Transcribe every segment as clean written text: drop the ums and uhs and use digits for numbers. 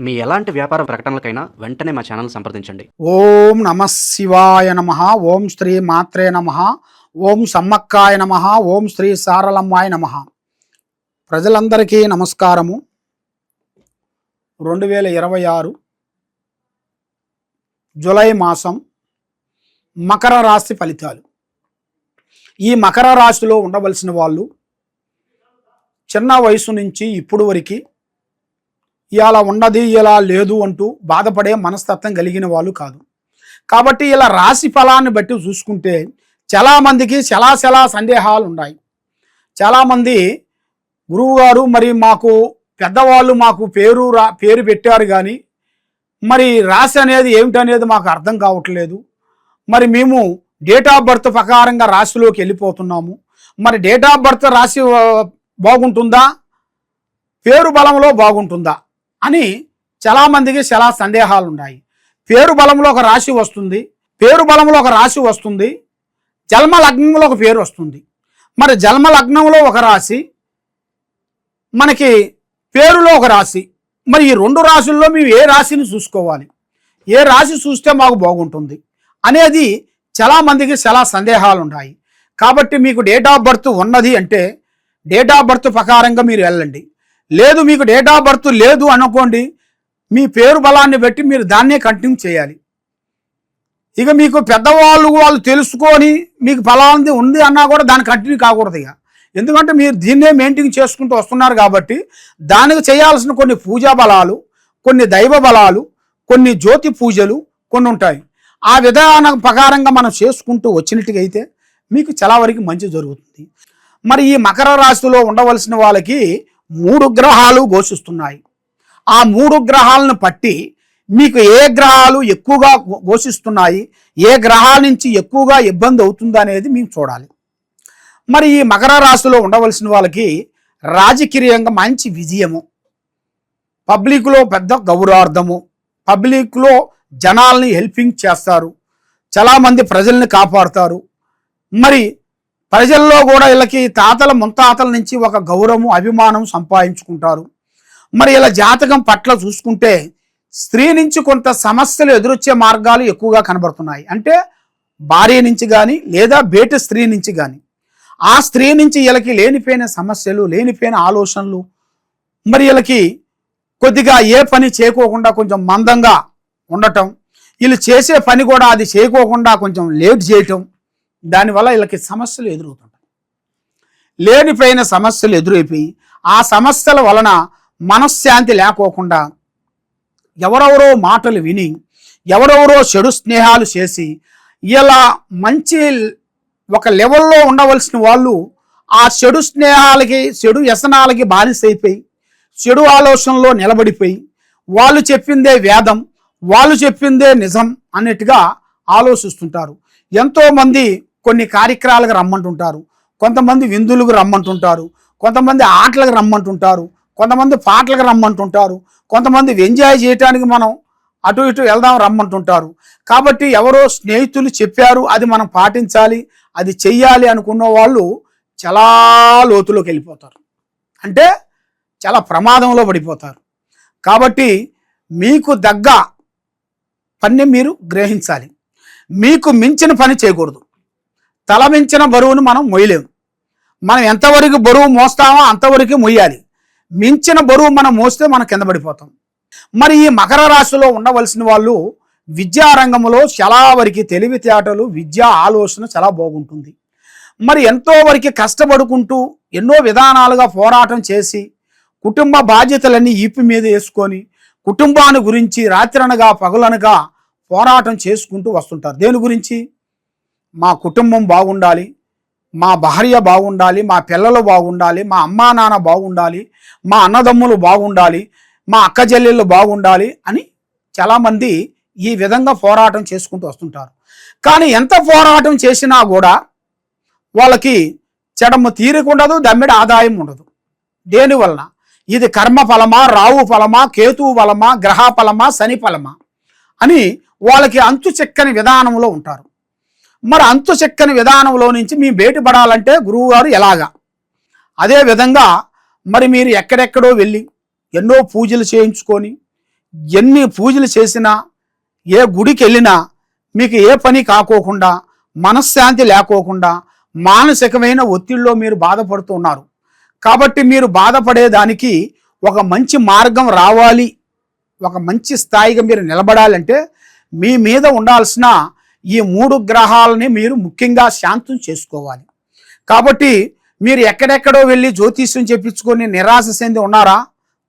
మీ ఎలాంటి వ్యాపార ప్రకటనలకైనా వెంటనే మా ఛానల్ సంప్రదించండి. ఓం నమః శివాయ నమః. ఓం శ్రీ మాత్రే నమః. ఓం సమ్మక్కాయ నమః. ఓం శ్రీ సారలమ్మాయ నమః. ప్రజలందరికీ నమస్కారము. 2026 జూలై మాసం మకర రాశి ఫలితాలు. ఈ మకర రాశిలో ఉండవలసిన వాళ్ళు చిన్న వయసు నుంచి ఇప్పుడు వరకు ఇలా ఉన్నది ఇలా లేదు అంటూ బాధపడే మనస్తత్వం కలిగిన వాళ్ళు కాదు. కాబట్టి ఇలా రాశి ఫలాన్ని బట్టి చూసుకుంటే చాలామందికి చాలా సందేహాలు ఉన్నాయి. చాలామంది గురువుగారు మరి మాకు పెద్దవాళ్ళు మాకు పేరు పెట్టారు, కానీ మరి రాశి అనేది ఏమిటనేది మాకు అర్థం కావట్లేదు. మరి మేము డేట్ ఆఫ్ బర్త్ ప్రకారంగా రాశిలోకి వెళ్ళిపోతున్నాము. మరి డేట్ ఆఫ్ బర్త్ రాశి బాగుంటుందా, పేరు బలంలో బాగుంటుందా అని చాలామందికి చాలా సందేహాలు ఉన్నాయి. పేరు బలంలో ఒక రాశి వస్తుంది, జన్మ లగ్నంలో ఒక పేరు వస్తుంది. మరి జన్మ లగ్నంలో ఒక రాశి, మనకి పేరులో ఒక రాశి. మరి ఈ రెండు రాశుల్లో మేము ఏ రాశిని చూసుకోవాలి, ఏ రాశి చూస్తే మాకు బాగుంటుంది అనేది చాలామందికి చాలా సందేహాలు ఉన్నాయి. కాబట్టి మీకు డేట్ ఆఫ్ బర్త్ ఉన్నది అంటే డేట్ ఆఫ్ బర్త్ ప్రకారంగా మీరు వెళ్ళండి. లేదు మీకు డేట్ ఆఫ్ బర్త్ లేదు అనుకోండి, మీ పేరు బలాన్ని బట్టి మీరు దాన్నే కంటిన్యూ చేయాలి. ఇక మీకు వాళ్ళు తెలుసుకొని మీకు ఫలాంది ఉంది అన్నా కూడా దాన్ని కంటిన్యూ కాకూడదు. ఇక ఎందుకంటే మీరు దీన్నే మెయింటైన్ చేసుకుంటూ వస్తున్నారు కాబట్టి దానికి చేయాల్సిన కొన్ని పూజా బలాలు, కొన్ని దైవ బలాలు, కొన్ని జ్యోతి పూజలు కొన్ని ఉంటాయి. ఆ విధానం ప్రకారంగా మనం చేసుకుంటూ వచ్చినట్టుగా అయితే మీకు చాలా వరకు మంచి జరుగుతుంది. మరి ఈ మకర రాశిలో ఉండవలసిన వాళ్ళకి 3 గ్రహాలు ఘోషిస్తున్నాయి. ఆ 3 గ్రహాలను పట్టి మీకు ఏ గ్రహాలు ఎక్కువగా ఘోషిస్తున్నాయి, ఏ గ్రహాల నుంచి ఎక్కువగా ఇబ్బంది అవుతుందా అనేది మేము చూడాలి. మరి ఈ మకర రాశిలో ఉండవలసిన వాళ్ళకి రాజకీయంగా మంచి విజయము, పబ్లిక్లో పెద్ద గౌరవార్థము, పబ్లిక్లో జనాల్ని హెల్పింగ్ చేస్తారు, చాలామంది ప్రజల్ని కాపాడుతారు. మరి ప్రజల్లో కూడా వీళ్ళకి తాతల ముత్తాతల నుంచి ఒక గౌరవం అభిమానం సంపాదించుకుంటారు. మరి ఇలా జాతకం పట్ల చూసుకుంటే స్త్రీ నుంచి కొంత సమస్యలు ఎదురొచ్చే మార్గాలు ఎక్కువగా కనబడుతున్నాయి. అంటే భార్య నుంచి కానీ లేదా బేటి స్త్రీ నుంచి కానీ, ఆ స్త్రీ నుంచి వీళ్ళకి లేనిపోయిన సమస్యలు, లేనిపోయిన ఆలోచనలు, మరి వీళ్ళకి కొద్దిగా ఏ పని చేయకోకుండా కొంచెం మందంగా ఉండటం, వీళ్ళు చేసే పని కూడా అది చేయకోకుండా కొంచెం లేట్ చేయటం, దానివల్ల వీళ్ళకి సమస్యలు ఎదురవుతుంటాయి. లేనిపోయిన సమస్యలు ఎదురైపోయి ఆ సమస్యల వలన మనశ్శాంతి లేకోకుండా ఎవరెవరో మాటలు విని ఎవరెవరో చెడు స్నేహాలు చేసి ఇలా మంచి ఒక లెవెల్లో ఉండవలసిన వాళ్ళు ఆ చెడు స్నేహాలకి, చెడు వ్యసనాలకి బానిసైపోయి చెడు ఆలోచనలో నిలబడిపోయి వాళ్ళు చెప్పిందే వేదం, వాళ్ళు చెప్పిందే నిజం అన్నట్టుగా ఆలోచిస్తుంటారు. ఎంతోమంది కొన్ని కార్యక్రమాలకు రమ్మంటుంటారు, కొంతమంది విందులకు రమ్మంటుంటారు, కొంతమంది ఆటలకు రమ్మంటుంటారు, కొంతమంది పాటలకు రమ్మంటుంటారు, కొంతమంది ఎంజాయ్ చేయడానికి మనం అటు ఇటు వెళ్దాం రమ్మంటుంటారు. కాబట్టి ఎవరో స్నేహితులు చెప్పారు, అది మనం పాటించాలి, అది చెయ్యాలి అనుకున్న వాళ్ళు చాలా లోతులోకి వెళ్ళిపోతారు, అంటే చాలా ప్రమాదంలో పడిపోతారు. కాబట్టి మీకు దగ్గ పని మీరు గ్రహించాలి. మీకు మించిన పని చేయకూడదు. తల మించిన బరువును మనం మోయలేము. మనం ఎంతవరకు బరువు మోస్తామో అంతవరకు మోయాలి. మించిన బరువు మనం మోస్తే మనం కింద పడిపోతాం. మరి ఈ మకర రాశిలో ఉండవలసిన వాళ్ళు విద్యారంగంలో చాలా వరకు తెలివితేటలు, విద్యా ఆలోచన చాలా బాగుంటుంది. మరి ఎంతో వరకు కష్టపడుకుంటూ ఎన్నో విధానాలుగా పోరాటం చేసి కుటుంబ బాధ్యతలన్నీ ఈపి మీద వేసుకొని కుటుంబాన్ని గురించి రాత్రనగా పగలనగా పోరాటం చేసుకుంటూ వస్తుంటారు. దేని గురించి? మా కుటుంబం బాగుండాలి, మా భార్య బాగుండాలి, మా పిల్లలు బాగుండాలి, మా అమ్మా నాన్న బాగుండాలి, మా అన్నదమ్ములు బాగుండాలి, మా అక్క చెల్లెళ్ళు బాగుండాలి అని చాలామంది ఈ విధంగా పోరాటం చేసుకుంటూ వస్తుంటారు. కానీ ఎంత పోరాటం చేసినా కూడా వాళ్ళకి చెడము తీరిక ఉండదు, దమ్మిడి ఆదాయం ఉండదు. దేనివలన? ఇది కర్మ ఫలమా, రావు ఫలమా, కేతువు ఫలమా, గ్రహ ఫలమా, శని ఫలమా అని వాళ్ళకి అంతు చెక్కని విధానంలో ఉంటారు. మరి అంతు చెక్కని విధానంలో నుంచి మేము బయటపడాలంటే గురువు గారు ఎలాగా? అదే విధంగా మరి మీరు ఎక్కడెక్కడో వెళ్ళి ఎన్నో పూజలు చేయించుకొని ఎన్ని పూజలు చేసినా, ఏ గుడికి వెళ్ళినా మీకు ఏ పని కాకోకుండా, మనశ్శాంతి లేకోకుండా, మానసికమైన ఒత్తిడిలో మీరు బాధపడుతూ ఉన్నారు. కాబట్టి మీరు బాధపడేదానికి ఒక మంచి మార్గం రావాలి, ఒక మంచి స్థాయిగా మీరు నిలబడాలంటే మీ మీద ఉండాల్సిన ఈ 3 గ్రహాలని మీరు ముఖ్యంగా శాంతం చేసుకోవాలి. కాబట్టి మీరు ఎక్కడెక్కడో వెళ్ళి జ్యోతిష్యం చెప్పించుకొని నిరాశ చెంది ఉన్నారా?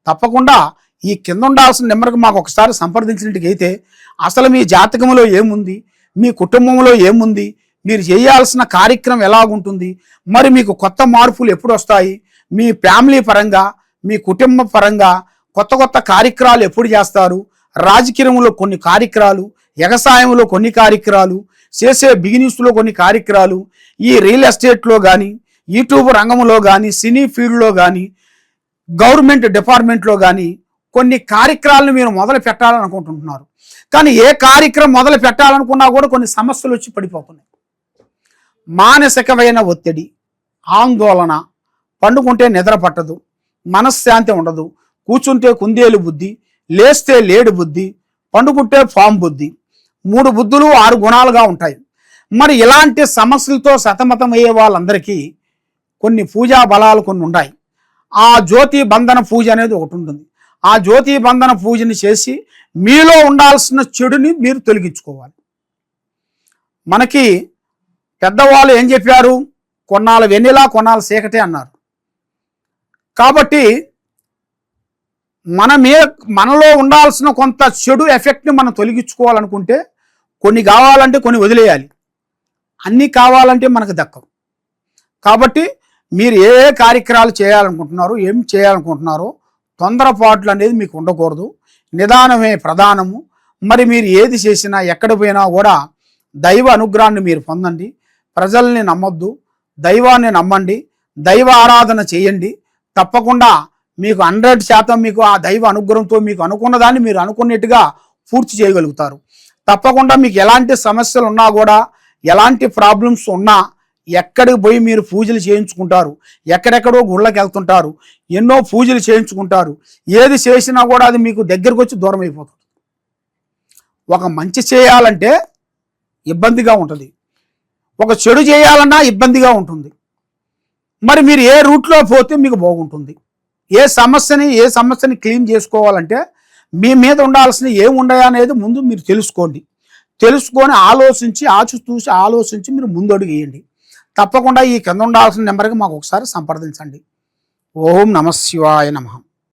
తప్పకుండా ఈ కింద ఉండాల్సిన నెంబర్కి మాకు ఒకసారి సంప్రదించినట్టుకైతే అసలు మీ జాతకంలో ఏముంది, మీ కుటుంబంలో ఏముంది, మీరు చేయాల్సిన కార్యక్రమం ఎలాగుంటుంది, మరి మీకు కొత్త మార్పులు ఎప్పుడు వస్తాయి, మీ ఫ్యామిలీ పరంగా, మీ కుటుంబ పరంగా కొత్త కొత్త కార్యక్రమాలు ఎప్పుడు చేస్తారు, రాజకీయంలో కొన్ని కార్యక్రమాలు, వ్యవసాయంలో కొన్ని కార్యక్రమాలు, చేసే బిజినెస్లో కొన్ని కార్యక్రమాలు, ఈ రియల్ ఎస్టేట్లో కానీ, యూట్యూబ్ రంగంలో కానీ, సినీ ఫీల్డ్లో కానీ, గవర్నమెంట్ డిపార్ట్మెంట్లో కానీ కొన్ని కార్యక్రమాలను మీరు మొదలు పెట్టాలనుకుంటున్నారు. కానీ ఏ కార్యక్రమం మొదలు పెట్టాలనుకున్నా కూడా కొన్ని సమస్యలు వచ్చి పడిపోతున్నాయి. మానసికమైన ఒత్తిడి, ఆందోళన, పండుకుంటే నిద్ర పట్టదు, మనశ్శాంతి ఉండదు, కూర్చుంటే కుందేలు బుద్ధి, లేస్తే లేడు బుద్ధి, పండుకుంటే ఫామ్ బుద్ధి, 3 బుద్ధులు 6 గుణాలుగా ఉంటాయి. మరి ఇలాంటి సమస్యలతో సతమతమయ్యే వాళ్ళందరికీ కొన్ని పూజా బలాలు కొన్ని ఉన్నాయి. ఆ జ్యోతి బంధన పూజ అనేది ఒకటి ఉంటుంది. ఆ జ్యోతి బంధన పూజని చేసి మీలో ఉండాల్సిన చెడుని మీరు తొలగించుకోవాలి. మనకి పెద్దవాళ్ళు ఏం చెప్పారు? కొన్నాళ్ళ వెన్నెల, కొన్నాళ్ళ చీకటి అన్నారు. కాబట్టి మనలో ఉండాల్సిన కొంత చెడు ఎఫెక్ట్ని మనం తొలగించుకోవాలనుకుంటే కొన్ని కావాలంటే కొన్ని వదిలేయాలి, అన్నీ కావాలంటే మనకు దక్కవు. కాబట్టి మీరు ఏ కార్యక్రమాలు చేయాలనుకుంటున్నారో, ఏం చేయాలనుకుంటున్నారో తొందరపాట్లు అనేది మీకు ఉండకూడదు. నిదానమే ప్రధానము. మరి మీరు ఏది చేసినా, ఎక్కడ పోయినా కూడా దైవ అనుగ్రహాన్ని మీరు పొందండి. ప్రజల్ని నమ్మొద్దు, దైవాన్ని నమ్మండి, దైవ ఆరాధన చేయండి. తప్పకుండా మీకు 100% మీకు ఆ దైవ అనుగ్రహంతో మీకు అనుకున్న దాన్ని మీరు అనుకున్నట్టుగా పూర్తి చేయగలుగుతారు. తప్పకుండా మీకు ఎలాంటి సమస్యలు ఉన్నా కూడా, ఎలాంటి ప్రాబ్లమ్స్ ఉన్నా ఎక్కడికి పోయి మీరు పూజలు చేయించుకుంటారు, ఎక్కడెక్కడో గుళ్ళకి వెళ్తుంటారు, ఎన్నో పూజలు చేయించుకుంటారు. ఏది చేసినా కూడా అది మీకు దగ్గరకు వచ్చి దూరం అయిపోతుంది. ఒక మంచి చేయాలంటే ఇబ్బందిగా ఉంటుంది, ఒక చెడు చేయాలన్నా ఇబ్బందిగా ఉంటుంది. మరి మీరు ఏ రూట్లో పోతే మీకు బాగుంటుంది? ఏ సమస్యని క్లీన్ చేసుకోవాలంటే మీ మీద ఉండాల్సిన ఏముండయా అనేది ముందు మీరు తెలుసుకోండి. తెలుసుకొని ఆచితూచి ఆలోచించి మీరు ముందడుగు వేయండి. తప్పకుండా ఈ కింద ఉండాల్సిన నెంబర్కి మాకు ఒకసారి సంప్రదించండి. ఓం నమః శివాయ నమః.